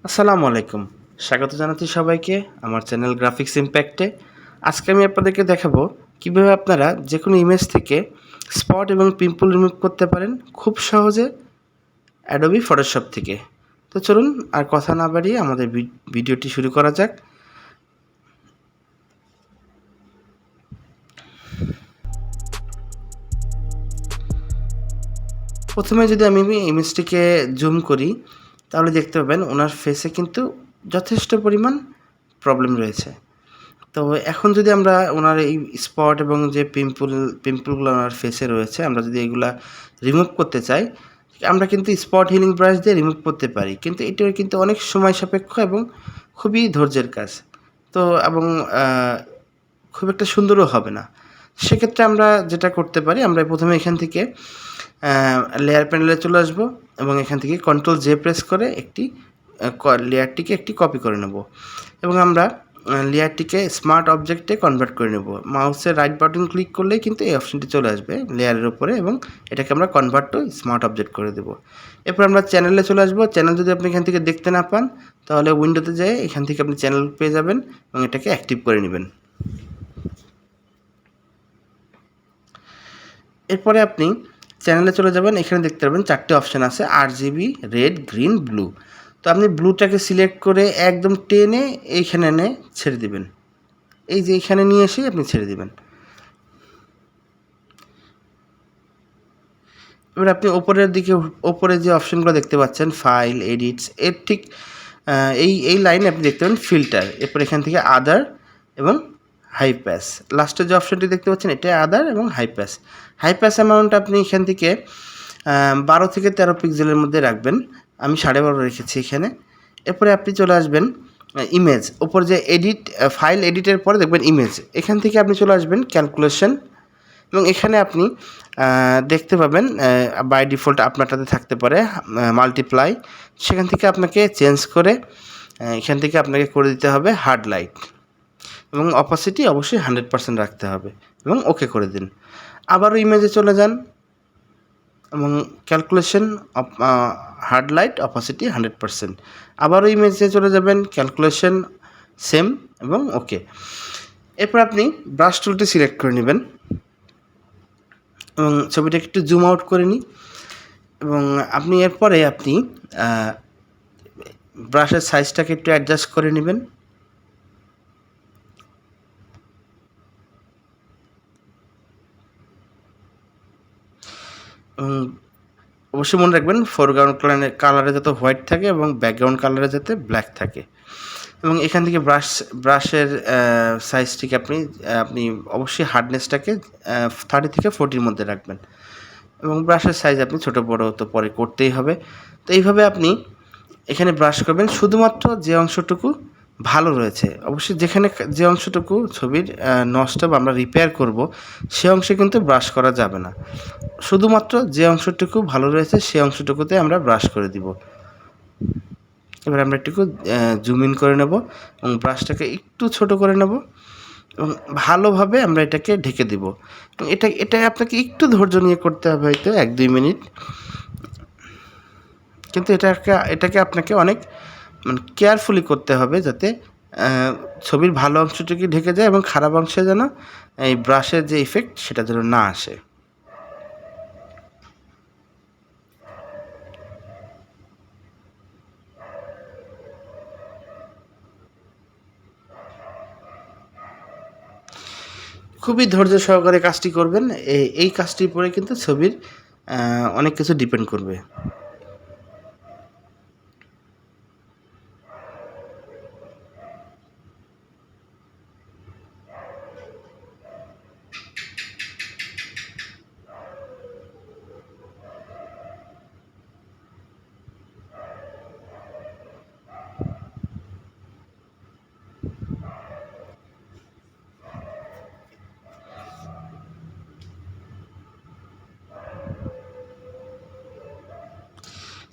আসসালামু আলাইকুম। স্বাগত জানাচ্ছি সবাইকে আমার চ্যানেল গ্রাফিক্স ইমপ্যাক্টে। আজকে আমি আপনাদেরকে দেখাবো কিভাবে আপনারা যেকোনো ইমেজ থেকে স্পট এবং পিম্পল রিমুভ করতে পারেন খুব সহজে অ্যাডোবি ফটোশপ থেকে। তো চলুন আর কথা না বাড়িয়ে আমাদের ভিডিওটি শুরু করা যাক। প্রথমে যদি আমি ইমেজটিকে জুম করি তাহলে দেখতে পাবেন ওনার ফেসে কিন্তু যথেষ্ট পরিমাণ প্রবলেম রয়েছে। তো এখন যদি আমরা ওনার এই স্পট এবং যে পিম্পলগুলো ওনার ফেসে রয়েছে আমরা যদি এগুলা রিমুভ করতে চাই, আমরা কিন্তু স্পট হিলিং ব্রাশ দিয়ে রিমুভ করতে পারি। কিন্তু এটার কিন্তু অনেক সময় সাপেক্ষ এবং খুবই ধৈর্যের কাজ। তো এবং খুব একটা সুন্দরও হবে না। সেক্ষেত্রে আমরা যেটা করতে পারি, আমরা প্রথমে এখান থেকে লেয়ার প্যানেলে চলে আসব এবং এখান থেকে কন্ট্রোল জে প্রেস করে একটি লেয়ারটিকে একটি কপি করে নেব এবং আমরা লেয়ারটিকে স্মার্ট অবজেক্টে কনভার্ট করে নেব। মাউসের রাইট বাটন ক্লিক করলেই কিন্তু এই অপশনটি চলে আসবে লেয়ারের উপরে এবং এটাকে আমরা কনভার্ট টু স্মার্ট অবজেক্ট করে দেব। এরপর আমরা চ্যানেলে চলে আসবো। চ্যানেল যদি আপনি এখান থেকে দেখতে না পান তাহলে উইন্ডোতে যেয়ে এখান থেকে আপনি চ্যানেল পেয়ে যাবেন এবং এটাকে অ্যাক্টিভ করে নেবেন। এরপরে আপনি চ্যানেলে চলে যাবেন। এখানে দেখতে পাবেন 4টে অপশান আছে, RGB, রেড, গ্রিন, ব্লু। তো আপনি ব্লুটাকে সিলেক্ট করে একদম টেনে এইখানে এনে ছেড়ে দিবেন। এই যে এইখানে নিয়ে এসে আপনি ছেড়ে দিবেন। এবার আপনি ওপরের দিকে ওপরে যে অপশানগুলো দেখতে পাচ্ছেন ফাইল, এডিটস, এর ঠিক এই লাইনে আপনি দেখতে পাবেন ফিল্টার। এরপর এখান থেকে আদার এবং হাই প্যাস। লাস্টের যে অপশানটি দেখতে পাচ্ছেন এটা আদার এবং হাই প্যাস। হাই প্যাস অ্যামাউন্ট আপনি এখান থেকে 12 থেকে 13 পিক্সেলের মধ্যে রাখবেন। আমি 12.5 রেখেছি এখানে। এরপরে আপনি চলে আসবেন ইমেজ। ওপর যে এডিট ফাইল এডিটের পরে দেখবেন ইমেজ। এখান থেকে আপনি চলে আসবেন ক্যালকুলেশন এবং এখানে আপনি দেখতে পাবেন বাই ডিফল্ট আপনারটাতে থাকতে পারে মাল্টিপ্লাই। সেখান থেকে আপনাকে চেঞ্জ করে এখান থেকে আপনাকে করে দিতে হবে হার্ড লাইট এবং অপাসিটি অবশ্যই 100% রাখতে হবে এবং ওকে করে দিন। আবারও ইমেজে চলে যান এবং ক্যালকুলেশন হার্ড লাইট অপাসিটি 100%। আবারও ইমেজে চলে যাবেন, ক্যালকুলেশন সেম এবং ওকে। এরপর আপনি ব্রাশ টুলটি সিলেক্ট করে নেবেন এবং ছবিটাকে একটু জুম আউট করে নিই এবং আপনি এরপরে আপনি ব্রাশের সাইজটাকে একটু অ্যাডজাস্ট করে নেবেন এবং অবশ্যই মনে রাখবেন ফোরগ্রাউন্ড কালারে যাতে হোয়াইট থাকে এবং ব্যাকগ্রাউন্ড কালারে যাতে ব্ল্যাক থাকে এবং এখান থেকে ব্রাশের সাইজটিকে আপনি অবশ্যই হার্ডনেসটাকে 30 থেকে 40-র মধ্যে রাখবেন এবং ব্রাশের সাইজ আপনি ছোটো বড়ো তো পরে করতেই হবে। তো এইভাবে আপনি এখানে ব্রাশ করবেন শুধুমাত্র যে অংশটুকু ভালো রয়েছে। অবশ্যই যেখানে যে অংশটুকু ছবির নষ্ট বা আমরা রিপেয়ার করব সে অংশে কিন্তু ব্রাশ করা যাবে না। শুধুমাত্র যে অংশটুকু ভালো রয়েছে সেই অংশটুকুতে আমরা ব্রাশ করে দিব। এবার আমরা একটু জুম ইন করে নেব এবং ব্রাশটাকে একটু ছোট করে নেব এবং ভালোভাবে আমরা এটাকে ঢেকে দিব এবং এটা আপনাকে একটু ধৈর্য নিয়ে করতে হবে, হয়তো 1-2 মিনিট। কিন্তু এটাকে আপনাকে অনেক কেয়ারফুলি করতে হবে যাতে ছবির ভালো অংশটুকু ঢেকে যায় এবং খারাপ অংশে যেন এই ব্রাশের যে ইফেক্ট সেটা যেন না আসে। খুবই ধৈর্য সহকারে কাজটি করবেন। এই কাজটির পরে কিন্তু ছবির অনেক কিছু ডিপেন্ড করবে।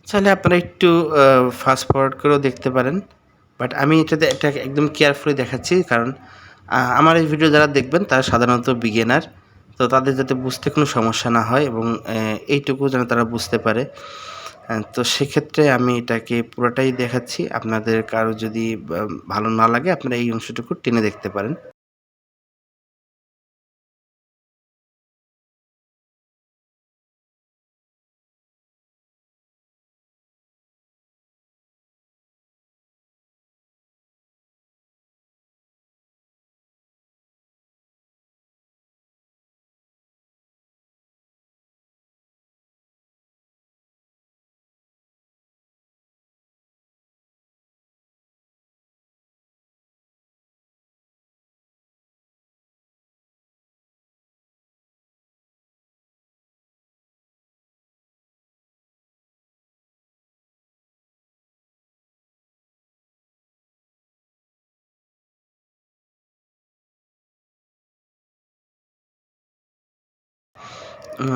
চাইলে আপনারা একটু ফাস্ট ফরওয়ার্ড করেও দেখতে পারেন, বাট আমি এটা একদম কেয়ারফুলি দেখাচ্ছি কারণ আমার এই ভিডিও যারা দেখবেন তারা সাধারণত বিগিনার। তো তাদের যাতে বুঝতে কোনো সমস্যা না হয় এবং এইটুকু যেন তারা বুঝতে পারে। তো সেক্ষেত্রে আমি এটাকে পুরোটাই দেখাচ্ছি। আপনাদের কারো যদি ভালো না লাগে আপনারা এই অংশটুকু টেনে দেখতে পারেন।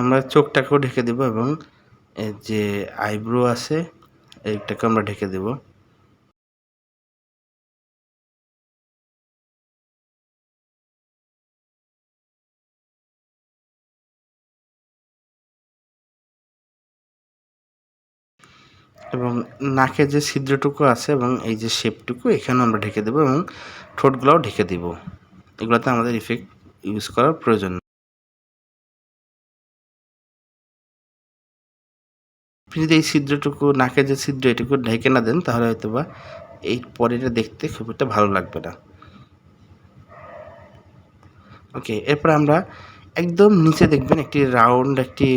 আমরা চোখটাকেও ঢেকে দেব এবং এই যে আইব্রো আছে এইটাকে আমরা ঢেকে দেব। এবং নাকের যে ছিদ্রটুকু আছে এবং এই যে শেপটুকু এখানেও আমরা ঢেকে দেব এবং ঠোঁটগুলাও ঢেকে দিব। এগুলাতে আমাদের ইফেক্ট ইউজ করার প্রয়োজন নেই। আপনি যদি এই ছিদ্রটুকু নাকের যে ছিদ্র এটুকু ঢেকে না দেন তাহলে হয়তোবা এই পরেটা দেখতে খুব একটা ভালো লাগবে না। ওকে, এরপর আমরা একদম নিচে দেখবেন একটি রাউন্ড একটি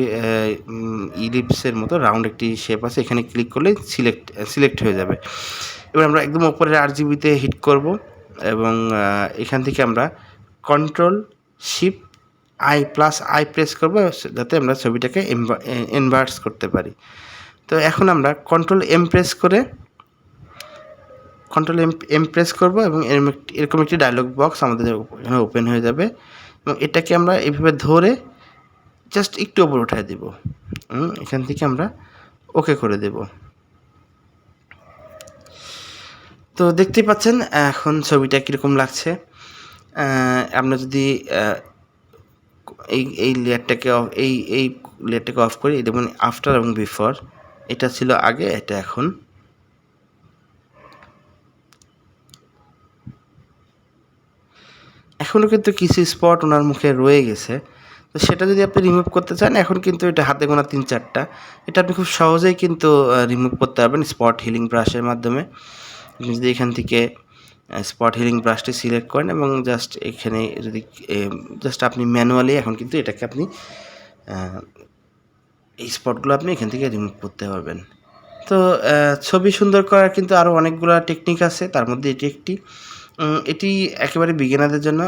ইলিপসের মতো রাউন্ড একটি শেপ আছে। এখানে ক্লিক করলে সিলেক্ট হয়ে যাবে। এবার আমরা একদম উপরের RGBতে হিট করব এবং এখান থেকে আমরা কন্ট্রোল শিফট আই প্রেস করব যাতে আমরা ছবিটাকে এনভার্স করতে পারি। তো এখন আমরা কন্ট্রোল এম প্রেস করব এবং এরকম একটি ডায়লগ বক্স আমাদের এখানে ওপেন হয়ে যাবে এবং এটাকে আমরা এইভাবে ধরে জাস্ট একটু উপরে উঠায় দেব। এখান থেকে আমরা ওকে করে দেব। তো দেখতেই পাচ্ছেন এখন ছবিটা কীরকম লাগছে। আমরা যদি এই লেয়ারটাকে এই লেয়ারটাকে অফ করি, দেখুন আফটার এবং বিফোর, এটা ছিল আগে, এটা এখন। এখনও কিন্তু কিছু স্পট ওনার মুখে রয়ে গেছে, তো সেটা যদি আপনি রিমুভ করতে চান এখন কিন্তু এটা হাতে গোনা 3-4টা, এটা আপনি খুব সহজেই কিন্তু রিমুভ করতে পারবেন স্পট হিলিং ব্রাশের মাধ্যমে। আপনি যদি এখান থেকে স্পট হিলিং ব্রাশটি সিলেক্ট করেন এবং জাস্ট এখানে যদি জাস্ট আপনি ম্যানুয়ালি এখন কিন্তু এটাকে আপনি এই স্পটগুলো আপনি এখান থেকে রিমুভ করতে পারবেন। তো ছবি সুন্দর করার কিন্তু আরও অনেকগুলো টেকনিক আছে, তার মধ্যে এটি একটি। এটি একেবারে বিগিনারদের জন্য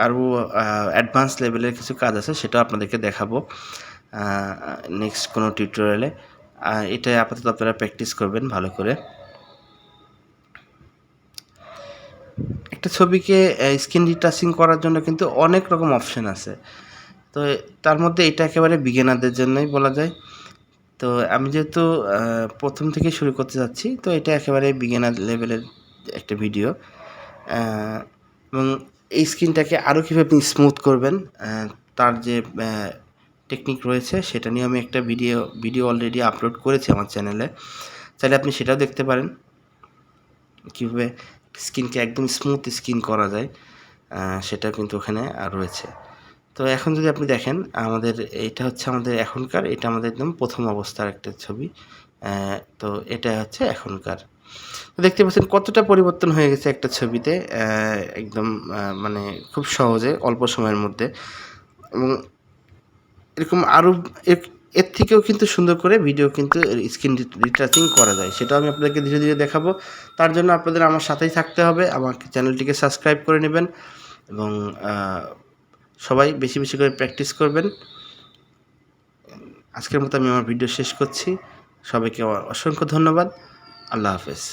আরও অ্যাডভান্স লেভেলের কিছু কাজ আছে, সেটাও আপনাদেরকে দেখাবো নেক্সট কোনো টিউটোরিয়ালে। এটা আপাতত আপনারা প্র্যাকটিস করবেন ভালো করে। একটা ছবিকে স্ক্রিন রিটাচিং করার জন্য কিন্তু অনেক রকম অপশন আছে, তো তার মধ্যে এটা একেবারে বিগিনারদের জন্যই বলা যায়। তো আমি যেহেতু প্রথম থেকে শুরু করতে যাচ্ছি, তো এটা একেবারে বিগিনার লেভেলের একটা ভিডিও। এবং এই স্ক্রিনটাকে আরও কীভাবে আপনি স্মুথ করবেন তার যে টেকনিক রয়েছে সেটা নিয়ে আমি একটা ভিডিও অলরেডি আপলোড করেছি আমার চ্যানেলে, চাইলে আপনি সেটাও দেখতে পারেন কীভাবে স্কিনকে একদম স্মুথ স্কিন করা যায়, সেটা কিন্তু ওখানে রয়েছে। তো এখন যদি আপনি দেখেন এটা হচ্ছে আমাদের এখনকার, এটা আমাদের একদম প্রথম অবস্থার একটা ছবি। তো এটা হচ্ছে এখনকার। তো দেখতে পাচ্ছেন কতটা পরিবর্তন হয়ে গেছে একটা ছবিতে, একদম মানে খুব সহজে অল্প সময়ের মধ্যে। এবং এরকম আরও এর থেকেও কিন্তু সুন্দর করে ভিডিও কিন্তু স্ক্রিন রিটাচিং করা যায়, সেটাও আমি আপনাদেরকে ধীরে ধীরে দেখাবো। তার জন্য আপনাদের আমার সাথেই থাকতে হবে, আমার চ্যানেলটিকে সাবস্ক্রাইব করে নেবেন এবং সবাই বেশি বেশি করে প্র্যাকটিস করবেন। আজকের মতো আমি আমার ভিডিও শেষ করছি। সবাইকে অসংখ্য ধন্যবাদ। আল্লাহ হাফেজ।